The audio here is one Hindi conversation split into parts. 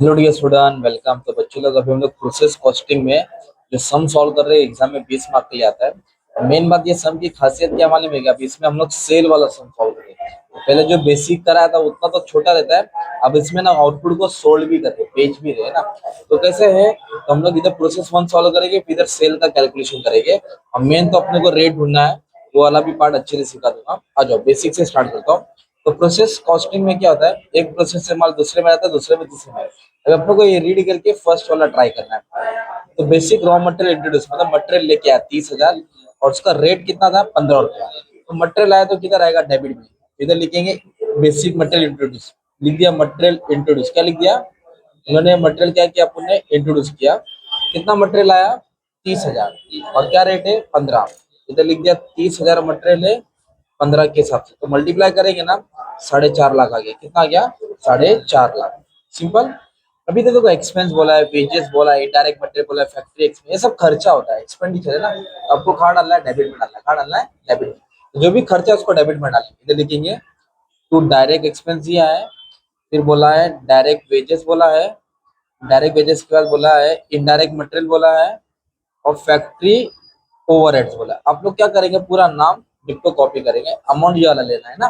Hello dear student, welcome. तो बच्चों लोग अभी हम लोग प्रोसेस कॉस्टिंग में जो सम सॉल्व कर रहे हैं, एग्जाम में 20 मार्क के लिए आता है। मेन बात ये सम की खासियत क्या मालूम है? अभी इसमें हम लोग सेल वाला सम सॉल्व करेंगे। तो पहले जो बेसिक कराया था उतना तो छोटा रहता है, अब इसमें ना आउटपुट को सोल्व भी करते बेच भी रहे हैं ना। तो कैसे है, तो हम लोग इधर प्रोसेस वन सॉल्व करेंगे, फिर इधर सेल का कैलकुलेशन करेंगे। और मेन तो अपने को रेट ढूंढना है, वो वाला भी पार्ट अच्छे से सिखा दूंगा। आ जाओ बेसिक से स्टार्ट करता हूँ। तो प्रोसेस कॉस्टिंग में क्या होता है, एक प्रोसेस से माल दूसरे में आता है, दूसरे में तीसरे में आता है। अगर अपने को ये रीड करके फर्स्ट वाला ट्राई करना है, तो बेसिक रॉ मटेरियल इंट्रोड्यूस मतलब मटेरियल लेके आया 30,000 और उसका रेट कितना था, 15 रुपया। तो मटेरियल आया तो किधर आएगा, डेबिट में। इधर लिखेंगे बेसिक मटेरियल इंट्रोड्यूस, लिख दिया मटेरियल इंट्रोड्यूस। क्या लिख दिया उन्होंने, मटेरियल क्या किया अपन ने, इंट्रोड्यूस किया। कितना मटेरियल आया, 30,000, और क्या रेट है, 15। इधर लिख दिया 30,000 मटेरियल है 15 के हिसाब से, तो मल्टीप्लाई करेंगे ना, 4.5 लाख आ गया। कितना आ गया, 4.5 लाख। सिंपल। अभी तो देखो एक्सपेंस बोला है, वेजेस बोला है, इनडायरेक्ट मटेरियल बोला है, फैक्ट्री एक्सपेंस, ये सब खर्चा होता है, एक्सपेंडिचर है ना। तो आपको कहाँ डालना है, डेबिट में डालना है। कहाँ डालना है, डेबिट में। तो जो भी खर्चा है उसको डेबिट में डालेंगे। इधर लिखेंगे टू डायरेक्ट एक्सपेंस दिया है, फिर बोला है डायरेक्ट वेजेस बोला है, डायरेक्ट वेजेस के बाद बोला है इनडायरेक्ट मटेरियल बोला है, और फैक्ट्री ओवरहेड्स बोला है। आप लोग क्या करेंगे, पूरा नाम डिक्टो कॉपी करेंगे, अमाउंट ये वाला लेना है ना।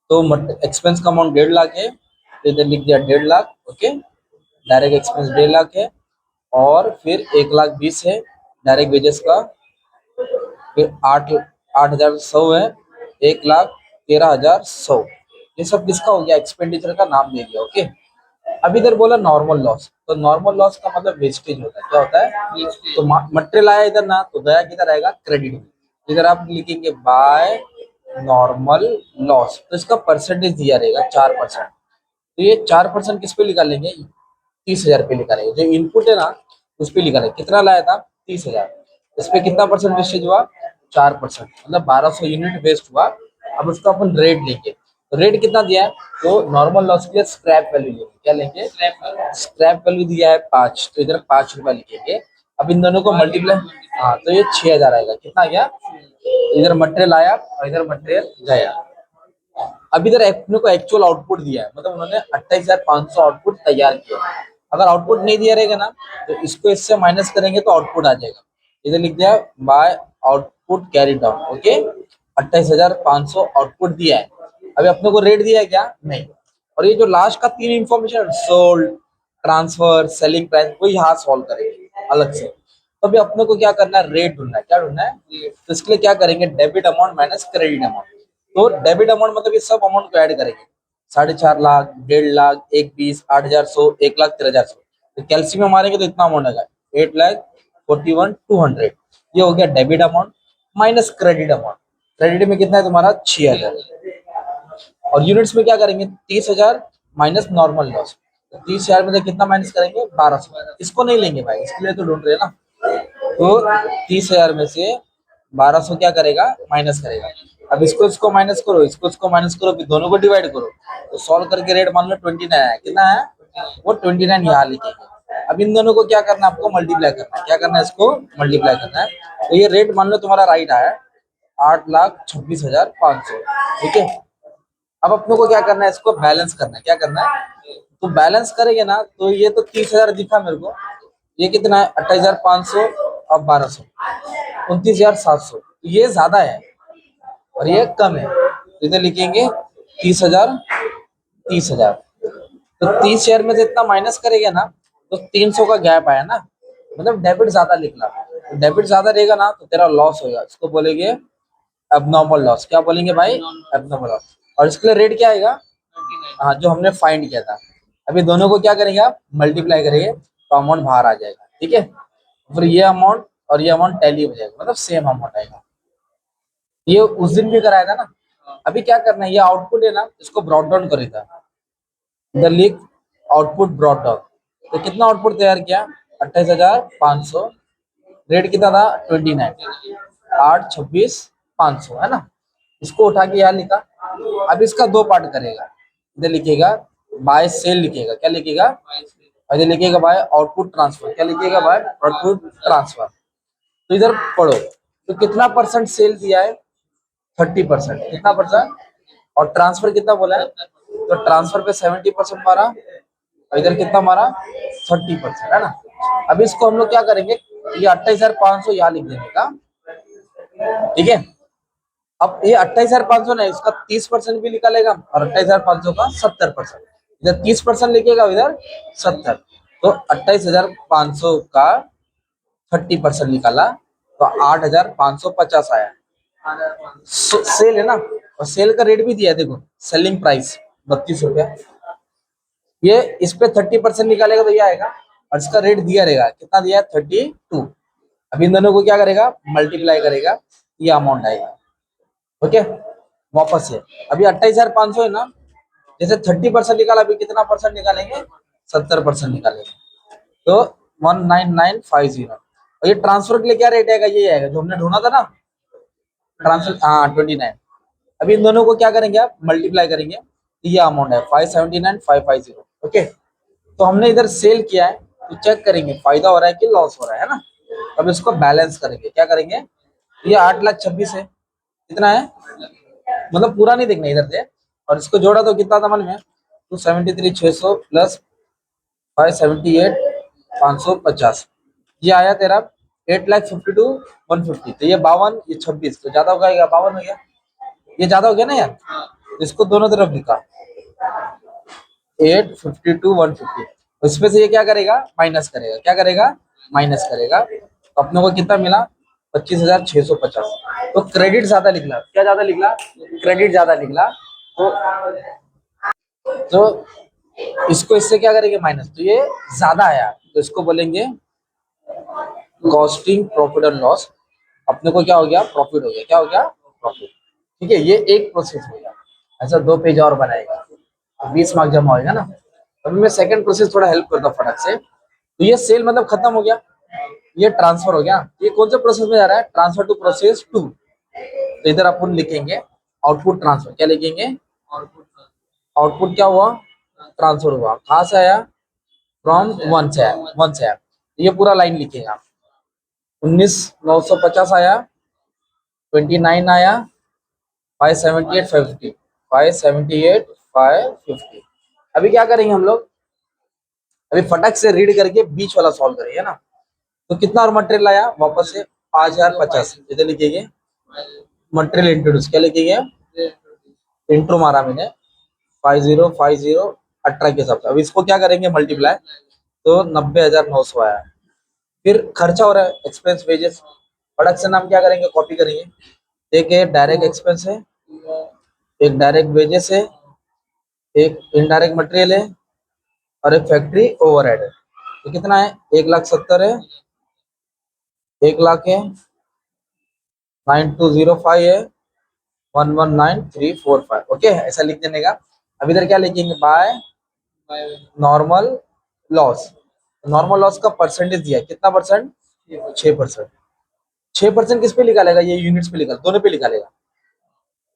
तो एक्सपेंस का अमाउंट 1.5 लाख है, तो इधर लिख दिया 1.5 lakh. Okay, direct expense 1.5 lakh है, और फिर 1,20,000 है डायरेक्ट वेजेस का, फिर 8,100 है, 1,13,100। ये सब किसका हो गया, एक्सपेंडिचर का नाम दे दिया। ओके। अब इधर बोला नॉर्मल लॉस, तो नॉर्मल लॉस का मतलब वेस्टेज होता है। क्या होता है, तो मटेरियल आया इधर ना, तो गया किधर आएगा, क्रेडिट में। इधर आप लिखेंगे बाय नॉर्मल लॉस, तो इसका परसेंटेज दिया रहेगा 4%। तो ये 4% किस पे निकालेंगे, 30,000 पे निकालेंगे। जो इनपुट है ना उस पे निकालेंगे। कितना लाया था, 30,000। इस पे कितना परसेंट वेस्टेज हुआ, 4%, मतलब 1,200 यूनिट वेस्ट हुआ। अब उसका अपन रेट लेंगे, तो रेट कितना दिया है, तो नॉर्मल लॉस के लिए स्क्रैप वैल्यू लेंगे। क्या लेंगे, स्क्रैप वैल्यू दिया है 5, तो इधर 5 रुपया लिखेंगे। अब इन दोनों को मल्टीप्लाई, हाँ, तो ये 6,000 आएगा। कितना आ गया, इधर मटेरियल आया और इधर मटेरियल गया। अब इधर अपने को एक्चुअल आउटपुट दिया है, मतलब उन्होंने 28,500 आउटपुट तैयार किया है। अगर आउटपुट नहीं दिया रहेगा ना, तो इसको इससे माइनस करेंगे तो आउटपुट आ जाएगा। इधर लिख दिया by output carry down. Okay, 28,500 output दिया है। अभी अपने को रेट दिया है क्या, नहीं। और ये जो लास्ट का 3 information, sold, transfer, selling price, वो यहाँ सॉल्व करेंगे अलग से। तो अभी अपने को क्या करना है, रेट ढूंढना है। क्या ढूंढना है, तो इसके लिए क्या करेंगे, debit amount minus credit amount. तो डेबिट अमाउंट मतलब ये सब अमाउंट को ऐड करेंगे। 4.5 लाख, 1.5 लाख, 1,20,000, 8,100, 1,13,100। तो कैल्सियम मारेंगे तो इतना अमाउंट आएगा, 8,41,200। ये हो गया debit amount minus credit amount. Credit में कितना है तुम्हारा, 6,000। और यूनिट्स में क्या करेंगे, 30,000 माइनस नॉर्मल लॉस। 30,000 में से कितना माइनस करेंगे, 1,200। इसको नहीं लेंगे भाई, इसके लिए तो ढूंढ रहे हैं ना। तो 30,000 में से 1,200 क्या करेगा, माइनस करेगा। अब इसको इसको माइनस करो, इसको इसको माइनस करो, फिर दोनों को डिवाइड करो। तो सॉल्व करके रेट मान लो 29 है। कितना है, वो 29 यहाँ लिखेंगे। अब इन दोनों को क्या करना है, आपको मल्टीप्लाई करना है। क्या करना है, इसको मल्टीप्लाई करना है। तो ये रेट मान लो तुम्हारा राइट आया, 8,26,500। ठीक है। अब अपने को क्या करना है, इसको बैलेंस करना है। क्या करना है, तो बैलेंस करेंगे ना, तो ये तो 30,000 दिखा मेरे को, ये कितना है, 28,500 और 1,200, 29,700। ये ज्यादा है और ये कम है, तो इधर लिखेंगे 30,000, 30,000। तो 30,000 में से इतना माइनस करेंगे ना, तो 300 का गैप आया ना, मतलब डेबिट ज्यादा निकला। तो डेबिट ज्यादा रहेगा ना, तो तेरा लॉस होगा। इसको बोलेंगे एबनॉर्मल लॉस। क्या बोलेंगे भाई, एबनॉर्मल लॉस। और इसके लिए रेट क्या आएगा, हाँ, जो हमने फाइंड किया था। अभी दोनों को क्या करेंगे, आप मल्टीप्लाई करेंगे तो अमाउंट बाहर आ जाएगा। ठीक है, फिर ये अमाउंट और ये अमाउंट टैली हो जाएगा, मतलब सेम अमाउंट आएगा। ये उस दिन भी कराया था ना। अभी क्या करना है, ये आउटपुट है ना, इसको ब्रॉट डाउन करे था। इधर लिख आउटपुट ब्रॉट डाउन। तो कितना आउटपुट तैयार किया, 28,500। रेट कितना था, 29, 8,26,500 है ना। इसको उठा के यहाँ लिखा। अब इसका दो पार्ट करेगा। इधर लिखेगा बाय सेल, लिखेगा क्या लिखेगा, और इधर लिखेगा बाय आउटपुट ट्रांसफर। क्या लिखेगा, बाय आउटपुट ट्रांसफर। तो इधर पढ़ो, तो कितना परसेंट सेल दिया है, 30%। कितना परसेंट, और ट्रांसफर कितना बोला है, तो ट्रांसफर पे 70% मारा, और इधर कितना हमारा 30% है ना। अब इसको हम लोग क्या करेंगे, ये 28,500 यहाँ लिख देने का, ठीक है। अब ये 28,500 ना, इसका 30% भी निकालेगा और 28,500 का 70%, इधर 30% लिखेगा, इधर 70, तो 28,500 का 30% निकाला तो 8,550 आया। सेल है ना, और सेल का रेट भी दिया है, देखो सेलिंग प्राइस 32 रुपया, ये इस पे 30% निकालेगा तो ये आएगा, और इसका रेट दिया रहेगा, कितना दिया है 32। अब इन दोनों को क्या करेगा, मल्टीप्लाई करेगा, ये अमाउंट आएगा। ओके, वापस से अभी 28,500 है ना, जैसे 30% निकाला, अभी कितना परसेंट निकालेंगे, 70% निकालेंगे, तो 19950। और ये ट्रांसफर के लिए क्या रेट आएगा, ये आएगा जो हमने ढूंढा था ना, ट्रांसफर, हाँ 29। अभी इन दोनों को क्या करेंगे, आप मल्टीप्लाई करेंगे, तो ये अमाउंट है 579,550। ओके, तो हमने इधर सेल किया है, तो चेक करेंगे फायदा हो रहा है कि लॉस हो रहा है ना। अब इसको बैलेंस करेंगे, क्या करेंगे, ये 8,26,000 है, कितना है, मतलब पूरा नहीं देखना इधर से, और इसको जोड़ा तो कितना था मालूम है, 273,600 प्लस 578,550, ये आया तेरा 8,52,150। तो ये 52, ये 26, तो ज्यादा हो गया, 52 हो गया, ये ज्यादा हो गया ना यार, तो इसको दोनों तरफ लिखा 8,52,150, उसमें से ये क्या करेगा, माइनस करेगा, क्या करेगा, माइनस करेगा, तो अपने को कितना मिला, 25,650। तो क्रेडिट ज्यादा निकला, क्या ज्यादा निकला, क्रेडिट ज्यादा निकला, तो इसको इससे क्या करेंगे, माइनस, तो ये ज्यादा आया, तो इसको बोलेंगे कॉस्टिंग प्रॉफिट एंड लॉस। अपने को क्या हो गया, प्रॉफिट हो गया, क्या हो गया, प्रॉफिट। ठीक है, ये एक प्रोसेस हो गया, ऐसा 2 पेज और बनाएगा तो 20 मार्क जमा होगा ना। अभी मैं सेकंड प्रोसेस थोड़ा हेल्प करता हूँ फटक से। तो ये सेल मतलब खत्म हो गया, ये ट्रांसफर हो गया, ये कौन से प्रोसेस में जा रहा है, ट्रांसफर टू प्रोसेस 2। तो इधर अपन लिखेंगे आउटपुट ट्रांसफर, क्या लिखेंगे, आउटपुट क्या हुआ, ट्रांसफर हुआ, कहाँ से आया, फ्रॉम वन से आया, वन से आया, ये पूरा लाइन लिखेगा। 19,950 आया, 29 आया, 578,550, 578,550। अभी क्या करेंगे हम लोग, अभी फटक से रीड करके बीच वाला सॉल्व करेंगे ना। तो कितना और मटेरियल आया, वापस से 5,050, इधर लिखेंगे मटेरियल इंट्रोड्यूस, क्या लिखेंगे, इंट्रो मारा मैंने 5050 18 के हिसाब से। अब इसको क्या करेंगे, मल्टीप्लाई, तो 90,900 आया। फिर खर्चा हो रहा है, एक्सपेंस वेजेस, प्रोडक्शन नाम क्या करेंगे, कॉपी करेंगे, एक डायरेक्ट एक्सपेंस है, एक डायरेक्ट वेजेस है, एक इनडायरेक्ट मटेरियल है, और एक फैक्ट्री ओवरहेड है। तो कितना है, 1,70,000 है, 1,00,000 है, 9205 है, 119345। ओके, ऐसा लिख देने का। अब इधर क्या लिखेंगे, by normal loss. Normal loss का परसेंटेज दिया है, कितना परसेंट, 6%। 6% किस पे निकालेगा, ये यूनिट्स पे निकाल, दोनों पे निकालेगा,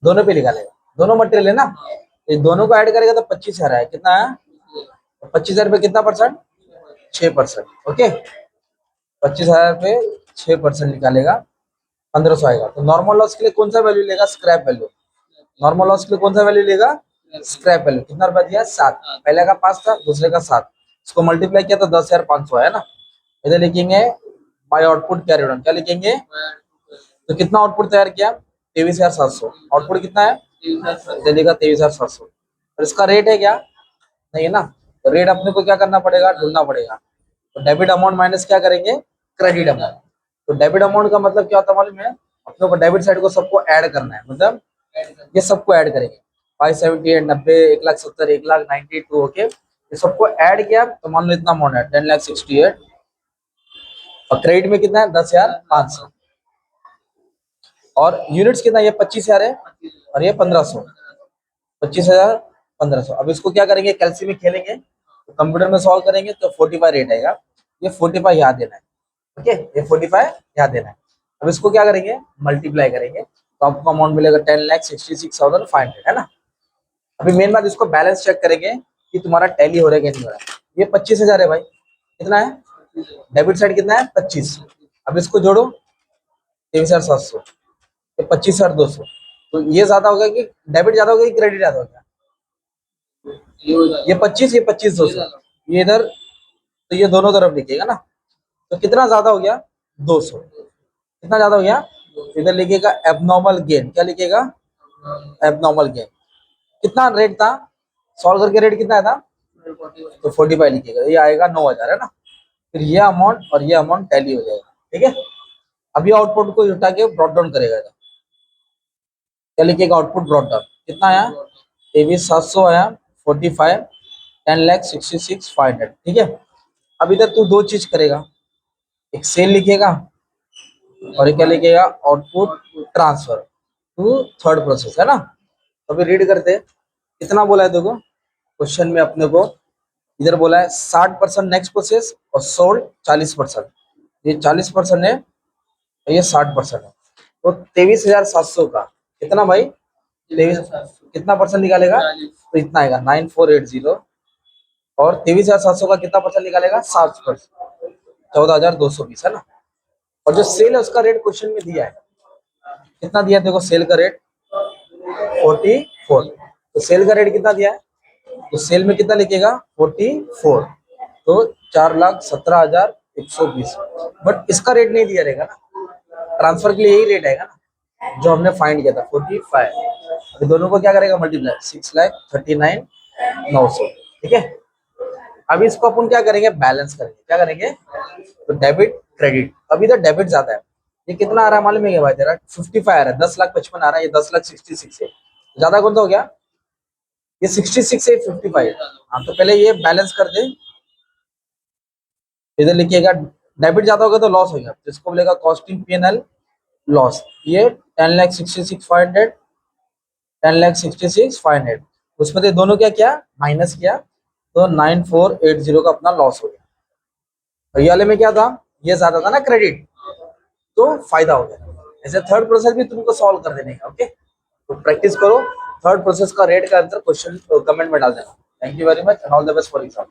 दोनों पे निकालेगा, दोनों मटेरियल है ना, ये दोनों को ऐड करेगा तो 25,000 है, कितना है, 25,000 पे कितना परसेंट, 6%। ओके, 25,000 पे 6% निकालेगा, 1,500 आएगा। तो नॉर्मल लॉस के लिए कौन सा वैल्यू लेगा, स्क्रैप वैल्यू। नॉर्मल लॉस के लिए कौन सा वैल्यू लेगा, स्क्रैप वैल्यू। कितना रुपया दिया, 7, पहले का 5 था, दूसरे का 7, इसको मल्टीप्लाई किया तो 10,500 है ना। इधर लिखेंगे बाय आउटपुट कैरिड ऑन, क्या लिखेंगे, तो कितना आउटपुट तैयार किया, 23,700, आउटपुट कितना है, देगा 23,700। और इसका रेट है क्या, नहीं है ना, तो रेट अपने को क्या करना पड़ेगा, ढूंढना पड़ेगा। तो डेबिट अमाउंट माइनस क्या करेंगे, क्रेडिट अमाउंट। तो डेबिट अमाउंट का मतलब क्या होता है मालूम है, अपने को डेबिट साइड को सबको ऐड करना है, मतलब ये सबको ऐड करेंगे, 578, 90, 1,70,000, 1,92। ओके, ये सबको ऐड किया तो मान लो इतना अमाउंट है 10,68, और क्रेडिट में कितना है, 10,500, और यूनिट्स कितना, ये 25,000 है, और ये 1,500, 25,000, 1,500। अब इसको क्या करेंगे, कैलसी में खेलेंगे, तो कंप्यूटर में सॉल्व करेंगे तो 45 रेट आएगा, ये 45 याद देना है। ओके, ये 45 याद देना है। अब इसको क्या करेंगे, मल्टीप्लाई करेंगे, तो आपको अमाउंट मिलेगा 10,66,500 है ना। अभी मेन बात, इसको बैलेंस चेक करेंगे कि तुम्हारा टैली हो रहा है कि नहीं हो रहा है। ये 25,000 है भाई, कितना है, डेबिट साइड कितना है, 25। अब इसको जोड़ो, 23,700, ये 25,200। तो ये ज्यादा हो गया कि डेबिट ज्यादा हो गया कि क्रेडिट ज्यादा हो गया, ये 25, ये 25,200, ये इधर, तो ये दोनों तरफ लिखिएगा ना। तो कितना ज्यादा हो गया, 200। कितना ज्यादा हो गया, इधर लिखिएगा एबनॉर्मल गेन। क्या लिखिएगा, एबनॉर्मल गेन। कितना रेट था, सॉल्व करके रेट कितना आया था, तो 45 लिखिएगा। ये आएगा 9,000 है ना। फिर ये अमाउंट और ये अमाउंट टैली हो जाएगा, ठीक है। अभी आउटपुट को उठा के ब्रॉट डाउन करेगा। क्या लिखिएगा, आउटपुट ब्रॉट डाउन कितना आया, 23,700 आया, 45, 10,66,500, ठीक है। अब इधर तू दो चीज करेगा, एक सेल लिखिएगा और एक क्या लिखिएगा, output transfer to third process, है ना। तो अभी रीड करते हैं। कितना बोला है देखो क्वेश्चन में अपने को, इधर बोला है 60% नेक्स्ट प्रोसेस और सोल्ड 40%। ये 40% है और ये 60% है। तो 23,700 का कितना भाई, 23 कितना परसेंट निकालेगा, तो इतना आएगा 9480। और 23,700 का कितना परसेंट निकालेगा, 7%, 14,220, है ना। और जो सेल है उसका रेट क्वेश्चन में दिया है, कितना दिया है देखो, सेल का रेट 44। तो सेल का रेट कितना दिया है, तो सेल में कितना लिखेगा, 44। तो 4,17,120। बट इसका रेट नहीं दिया रहेगा ना, ट्रांसफर के लिए यही रेट आएगा ना जो हमने फाइंड किया था, 45। अभी दोनों को क्या करेगा, मल्टीप्लाई, 6,39,900, ठीक है। अभी इसको अपन क्या करेंगे, बैलेंस करेंगे। क्या करेंगे, तो डेबिट क्रेडिट। अभी तो डेबिट ज्यादा है। ये कितना आ रहा है मालूम है क्या भाई तेरा, 55 आ रहा है, 10,55,000 आ रहा है, ये 10,66,000 है। ज्यादा कौन सा हो गया, ये 66 है, 55। हाँ तो पहले ये बैलेंस कर दे। इधर लिखिएगा, डेबिट ज्यादा होगा तो लॉस हो गया, तो इसको बोलेगा कॉस्टिंग P&L लॉस। ये 10,66,500, 10,66,500, उसमें से दोनों क्या किया, माइनस किया, तो 9,480 का अपना लॉस हो गया। और ये वाले में क्या था, ये ज्यादा था ना क्रेडिट, तो फायदा हो गया। ऐसे थर्ड प्रोसेस भी तुमको सॉल्व कर देने का, ओके। तो प्रैक्टिस करो, थर्ड प्रोसेस का रेट का आंसर क्वेश्चन कमेंट में डाल देना। Thank you very much and all the best for exam.